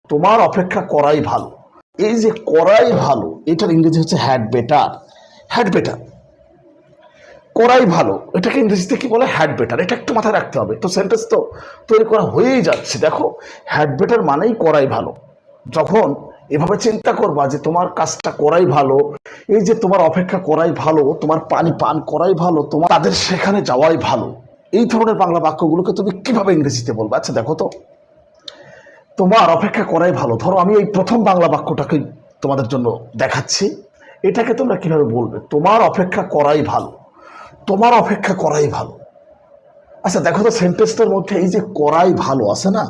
তোমার অপেক্ষা করাই ভালো। এই যে করাই ভালো, এটার ইংরেজি হচ্ছে হ্যাড বেটার। হ্যাড বেটার, করাই ভালো, এটাকে ইংরেজিতে কি বলে? Had better. এটা একটু মাথায় রাখতে হবে। তো সেন্টেন্স তো তৈরি করা হয়েই যাচ্ছে। দেখো, হ্যাড বেটার মানেই করাই ভালো। যখন এভাবে চিন্তা করবা যে তোমার কাজটা করাই ভালো, এই যে তোমার অপেক্ষা করাই ভালো, তোমার পানি পান করাই ভালো, তোমার তাদের সেখানে যাওয়াই ভালো, এই ধরনের বাংলা বাক্যগুলোকে তুমি কিভাবে ইংরেজিতে বলবে? আচ্ছা দেখো তো, তোমার অপেক্ষা করাই ভালো। ধরো আমি এই প্রথম বাংলা বাক্যটাকে তোমাদের জন্য দেখাচ্ছি, এটাকে তোমরা কিভাবে বলবে? তোমার অপেক্ষা করাই ভালো, তোমার অপেক্ষা করাই ভালো। আচ্ছা দেখো তো, সেন্টেন্সটার মধ্যে এই যে করাই ভালো আছে না,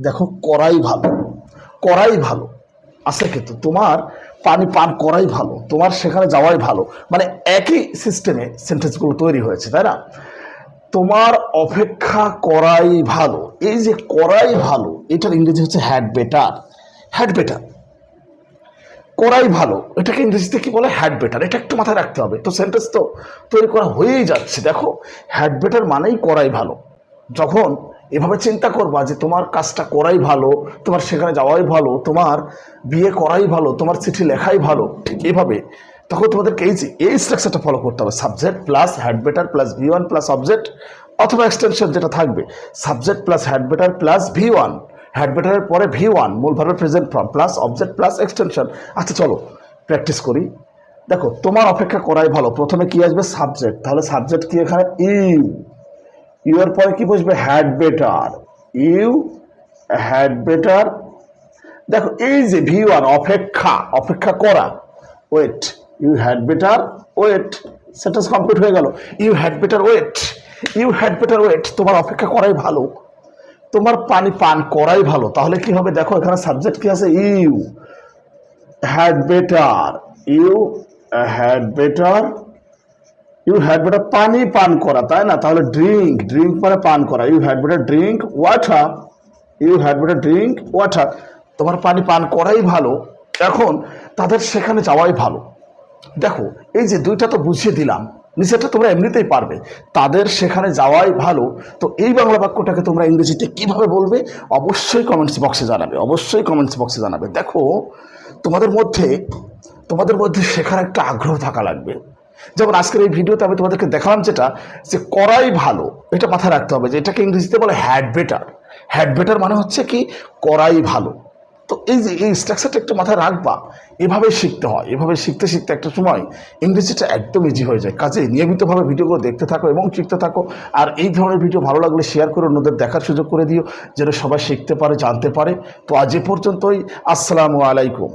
দেখো করাই ভালো, করাই ভালো আছে, কিন্তু তোমার পানি পান করাই ভালো, তোমার সেখানে যাওয়াই ভালো, মানে একই সিস্টেমে সেন্টেন্সগুলো তৈরি হয়েছে, তাই না? তোমার অপেক্ষা করাই ভালো, এই যে করাই ভালো, এটার ইংরেজি হচ্ছে হ্যাড বেটার। হ্যাড বেটার, করাই ভালো, এটাকে ইংরেজিতে কি বলে? Had better. এটা একটু মাথায় রাখতে হবে। তো সেন্টেন্স তো তৈরি করা হয়েই যাচ্ছে। দেখো, হ্যাড বেটার মানেই করাই ভালো। যখন এভাবে চিন্তা করবা যে তোমার কাজটা করাই ভালো, তোমার সেখানে যাওয়াই ভালো, তোমার বিয়ে করাই ভালো, তোমার চিঠি লেখাই ভালো, ঠিক এভাবে তখন তোমাদেরকে এই স্ট্রাকচারটা ফলো করতে হবে। Subject plus had better plus V1 plus object, অথবা এক্সটেনশন যেটা থাকবে, subject plus had better plus V1, had বেটারের পরে V1 মূল ভার্বের present form plus object plus extension. আচ্ছা চলো প্র্যাকটিস করি। দেখো, তোমার অপেক্ষা করাই ভালো, প্রথমে কি আসবে? সাবজেক্ট। তাহলে সাবজেক্ট কি এখানে? ইউ এর পরে কি বসবে? Had better. You had better. দেখো এই যে V1 অপেক্ষা, অপেক্ষা করা, wait, you had better wait, sentence complete হয়ে গেল। You had better wait, you had better wait, তোমার অপেক্ষা করাই ভালো, তোমার পানি পান করাই ভালো। তাহলে কি হবে? দেখো এখানে সাবজেক্ট কি আছে? You had better, you had better, you had better পানি পান করা, তাই না? তাহলে ড্রিঙ্ক, ড্রিঙ্ক মানে পান করা, you had better drink water, you had better drink water, তোমার পানি পান করাই ভালো, এখন তাদের সেখানে যাওয়াই ভালো। দেখো এই যে দুইটা তো বুঝিয়ে দিলাম, নিচেটা তোমরা এমনিতেই পারবে, তাদের সেখানে যাওয়াই ভালো। তো এই বাংলা বাক্যটাকে তোমরা ইংরেজিতে কিভাবে বলবে? অবশ্যই কমেন্টস বক্সে জানাবে, অবশ্যই কমেন্টস বক্সে জানাবে। দেখো, তোমাদের মধ্যে শেখার একটা আগ্রহ থাকা লাগবে। যেমন আজকের এই ভিডিওতে আমি তোমাদেরকে দেখালাম যেটা, যে করাই ভালো, এটা মাথায় রাখতে হবে যে এটাকে ইংরেজিতে বলে হ্যাড বেটার। হ্যাড বেটার মানে হচ্ছে কি? করাই ভালো। তো এই যে এই স্ট্রাকচারটা একটু মাথায় রাখবা, এভাবে শিখতে হয়। এভাবে শিখতে শিখতে একটা সময় ইংরেজিটা একদম ইজি হয়ে যায়। কাজে নিয়মিতভাবে ভিডিওগুলো দেখতে থাকো এবং শিখতে থাকো। আর এই ধরনের ভিডিও ভালো লাগলে শেয়ার করে অন্যদের দেখার সুযোগ করে দিও, যেন সবাই শিখতে পারে, জানতে পারে। তো আজ এ পর্যন্তই। আসসালামু আলাইকুম।